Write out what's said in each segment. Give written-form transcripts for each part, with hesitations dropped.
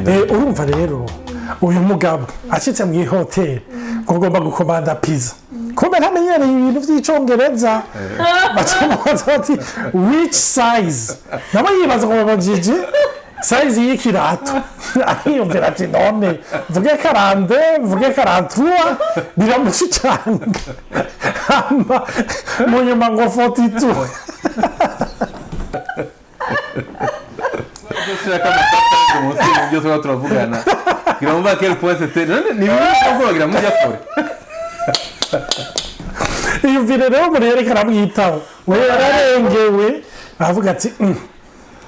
urumva rero uyu mugabo ashitse mu hotel kugomba gukomanda pizza kumbe ntamenyereye ibintu by'icongereza bacamubaza bati which size nabo yibaza ngo babajije size y'ikirato ariyumvira ati none mvuge 42 mvuge 43 biramushikanga mu nyuma ngo 42 Shaka amasaka mu munsi y'ibyo tuba turavugana ngira quel point c'était ni byo kugira mu Jafore iyo vile rero muri yerekana mwitaho we yararengewe avuga ati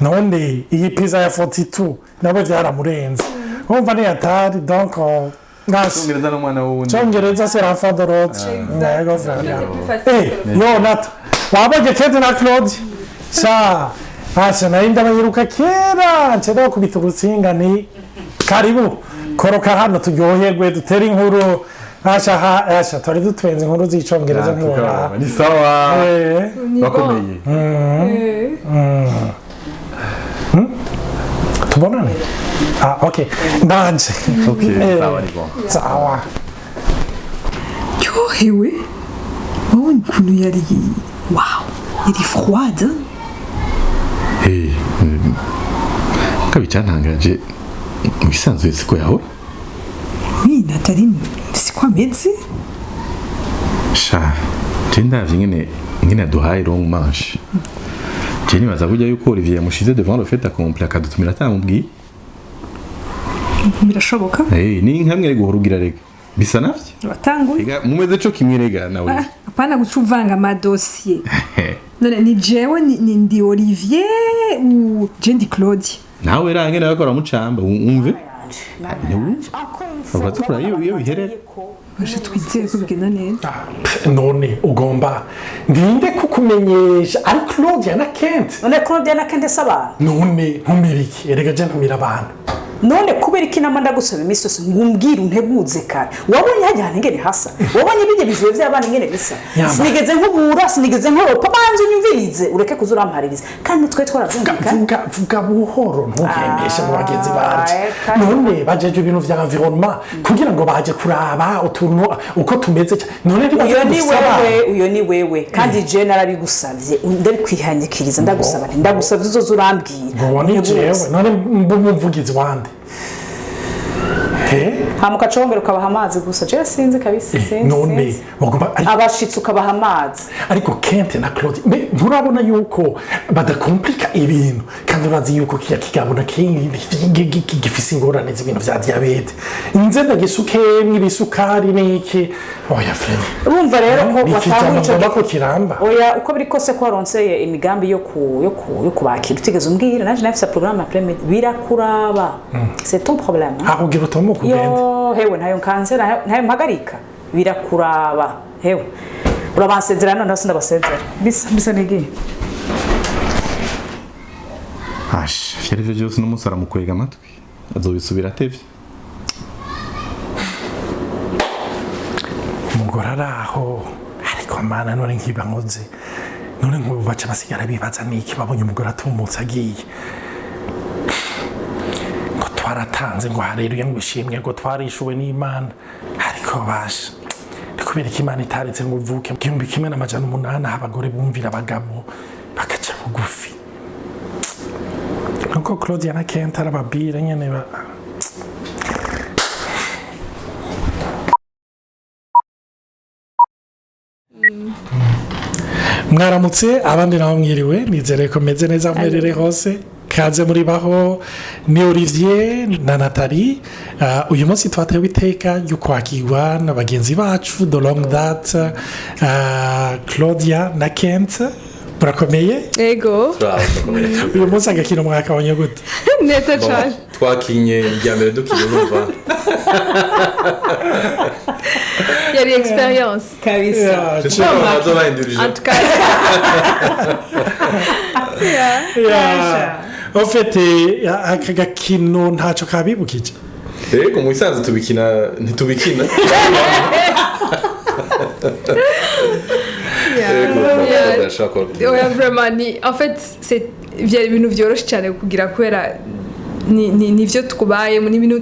none iyi pizza ya 42 nabo byaramurenze umva ni atari donc Congereza n'umwana wundi Congereza c'est l'enfant de l'autre yego yo nata wabonye Kate na Claude sa Asha naenda bayiruka kera nshaka kubita urutsinga ni karibu koroka hano turyoherwe dutera inkuru Asha twari dutwenze inkuru z'icongereza ntiwora ni sawa bakomeye tubonane okay ndaje sawa ni bon sawa yohewe wowe ukuntu yari wow iri froide kabicyantangaje bisanzwe siko yawe Nathalie siko ameze sha ndavye nyine aduhaye long manche je nibaza kujya yuko Olivier yamushize devant le fait accompli akadutumira atamubwiye birashoboka ni nkamwe guhurugira rega bisa navye watanguye rega mumeze cyo kimwe rega nawe apana gucuvanga amadosiye none ni jewe ni ndi Olivier ou Jendi Claude nawe range nawe akora mucamba umve abatukura iyo biherera baje twizeye ko bigenda neza none ugomba ndinde kukumenyesha ari Claudia na Kent none Claudia na Kent saba none ntumiriki erega je ntumira abantu none kubera ikinama ndagusaba imisoso ngumbwira unteguze kare wabonye hajyana ngene hasa wabonye bije bivuye by'abana ngene bisa sinigeze nkubura sinigeze nkoropa banze unyumvirize ureke kuzurampaririza kandi twe twaravyumvika vuga buhoro ntuhembeshe mu bagenzi banje none bajeje ibintu vya environnement kugira ngo baje kuraba utuntu uko tumeze none uyo ni wewe kandi je narabigusavye ndari kwihanyikiriza ndagusaba ndagusavye uzoza urambwira ngo jewe none mbumuvugizi wande hamuka congera ukabaha amazi gusa je sinzi kabisa none abashitsi ukabaha amazi ariko Kent na Claude nturabona yuko badakomplika ibintu kandi urazi yuko kiya kigabona gifise ingorane z'ibintu vya diabete inze ndagisuke n'ibisukari niki oya frere urumva rero ko watanguye ko kiramba oya uko biri kose ko waronseye imigambi yo kubakira utigeze umbwira naje nafise programme après birakuraba c'est ton problème akugira utomo kugenda yo hewe ntayo kansera ntayo mpagarika birakuraba hewe urabansezera none ndasunda basezera bisa nigi fyarivyo byose n'umusara mukwega amatwi azobisubira atevye umugore araho ariko mana none nkiba nkoze none nk'ubu baca basigara bibaza niki babonye umugore atumutse agiye ngo twaratanze ngo hareruye ngo ishimwe ngo twarishuwe n'Imana ariko basha kubera ko Imana itaretse ngo uvuke 1908 abagore bumvira abagabo bakaca bugufi nuko Claudia na Kent arababira nyene mwaramutse abandi nabo mwiriwe nizere ko meze neza mwerere hose kaze muri baho ni Olivier na Nathalie uyu munsi twatewe iteka ryo kwakirwa n'abagenzi bacu de longue date Claudia na Kent burakomeye ego uyu munsi agakino mwakabonye gute neza cyane twakinye irya mbere dukina urumva yari experience kabisa en tout cas en fait aka gakino ntaco kabibukije ego mu bisanzwe tubikina ntitubikina vraiment en fait c'est ibintu byoroshye cyane kugira kubera nivyo twubayemo n'ibintu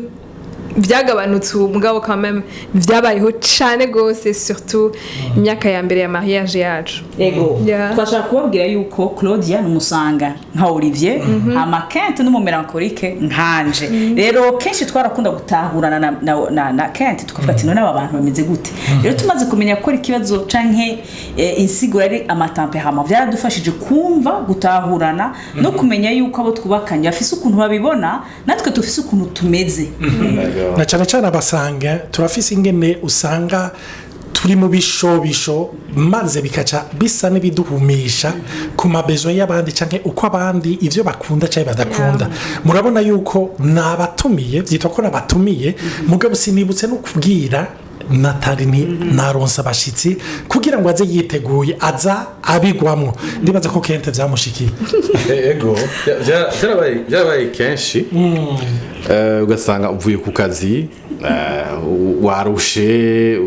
byagabanutse ubu mugabo quand même byabayeho cyane gose surtout imyaka ya mbere ya mariage yacu. Ego Yeah. twashaka kubabwira yuko Claudia numusanga nka Olivier hama Kent n'umumelancholique nkanje rero kenshi twarakunda gutahurana na Kent tukavuga ati none aba bantu bameze gute rero tumaze kumenya ko ikibazo canke insigura ari amatemperament byaradufashije kumva gutahurana no kumenya yuko abo twubakanye bafise ukuntu babibona natwe tufise ukuntu tumeze. na cyane cyane abasanga turafise ingene usanga turi mu bishobisho maze bikaca bisa n'ibiduhumisha ku mabezo y'abandi canke uko abandi ivyo bakunda cyangwa badakunda murabona yuko nabatumiye vyitwa ko nabatumiye mugabo sinibutse no kubwira Natali naronsa abashitsi kugira ngo aze yiteguye aza abigwamwo ndibaza ko Kente vyamushikiye ego byarabaye kenshi ugasanga uvuye ku kazi warushe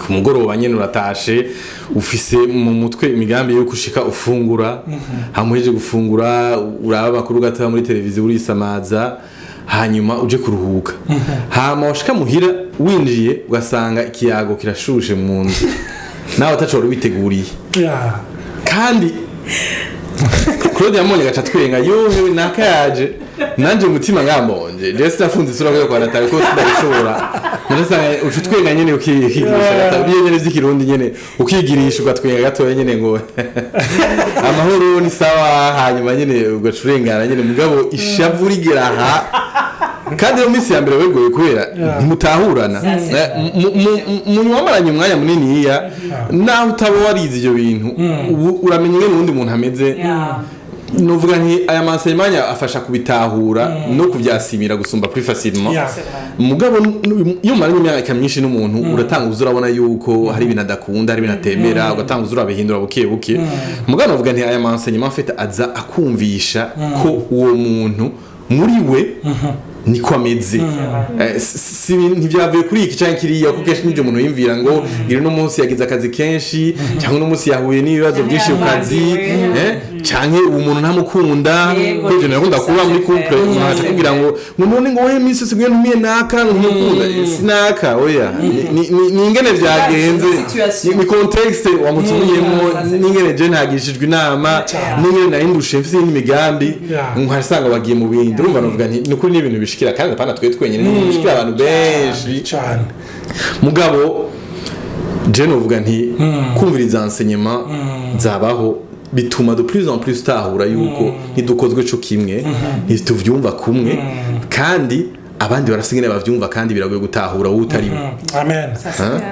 ku mugoroba nyine uratashe ufise mu mutwe imigambi yo gushika ufungura hamuheje gufungura uraba bakuru gata muri televiziyo urisamaza hanyuma uje kuruhuka hama washika muhira winjiye ugasanga ikiyago kirashushe mu nzu nawe utacora witeguriye kandi Claude yamonye gacha twenga yo nakayaje nanje umutima ngambonje just afunze isura ko kwa Natali ko sidashobora narasanga ucutwenga nyene ukigirisha tabiye nyene zikirundi nyene ukigirisha ugatwenga gatoya nyene ngo amahoro ni sawa hanyuma nyene ugacurengana nyene mugabo ishavu rigeraha kandi mu minsi ya mbere wegoye kubera ntimutahurana mu wamaranye umwanya munini iya naho utaba warize ibyo bintu uramenya ingene uwundi muntu ameze nuvuga nti aya mansayimanya afasha kubitahura no kubyasimira gusumba plus facilement mugabo iyo maranye imyaka myinshi n'umuntu uratanga uzurabona yuko hari ibintu adakunda hari ibintu atemera ugatanga uzurabihindura buke buke mugabo nuvuga nti aya mansayimanya afite aza akumvisha ko uwo muntu muri we niko ameze si ntibyavuye kuri iki cyangwa kiriya kuko kenshi n'ibyo umuntu yimvira ngo iri no munsi yagize akazi kenshi cyangwa no munsi yahuye n'ibibazo byinshi ku kazi cyangwa umuntu ntamukunda kuko ibyo nakunda kuba muri couple umuntu akubwira ngo none ngo wowe minsi sigwe ntumiye naka ntumukunda sinaka oya ni ingene byagenze ni context wamutumiyemo n'ingene je ntagishijwe inama n'ingene nahindushe mfise n'imigambi nkasanga bagiye mu bindi urumva novuga nti ni kuri n'ibintu bishikira kandi pana twe twenyene n'ibishikira abantu benshi cyane mugabo je novuga nti kumviriza enseignement zabaho bituma de plus en plus tahura yuko ntidukozwe cyo kimwe ntituvyumva kumwe kandi abandi barasingene bavyumva kandi biragoye gutahura utariwe amen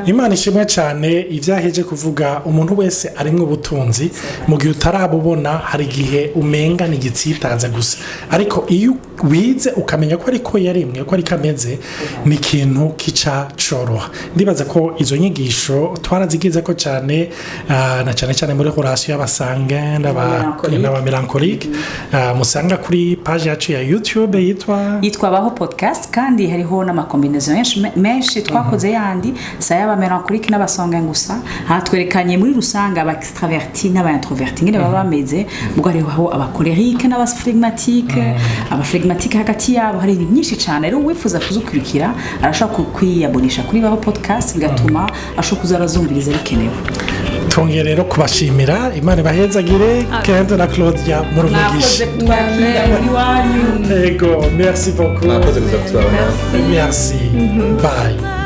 Imana ishimwe cyane ivyaheje kuvuga umuntu wese arimwe ubutunzi mu gihe utarabubona hari gihe umenga ni gitsitaza gusa ariko iyo wize ukamenya ko ariko yarimwe ko ari kameze ni ikintu kica coroha ndibaza ko izo nyigisho twarazigize ko cyane na cyane muri relation y'abasanga n'aba melancholique musanga kuri page yacu ya YouTube yitwa baho podcast kandi hariho n'amakombination menshi twakoze yandi saya ba melancholique n'abasanga gusa hatwerekanye muri rusanga aba extraverti n'aba introverti ngene baba bameze ubwo hariho aba colérique n'aba phlegmatique aba phlegmatique hagati yabo hari ibintu byinshi cyane rero wifuza kuzukurikira arashaka kwiyabonisha kuri baho podcast bigatuma ashobora kuzarazumviriza bikenewe twongere rero kubashimira Imana bahezagire Kente na Claudia mu rugisha Ego merci beaucoup nakoze kuza kuturabana merci bye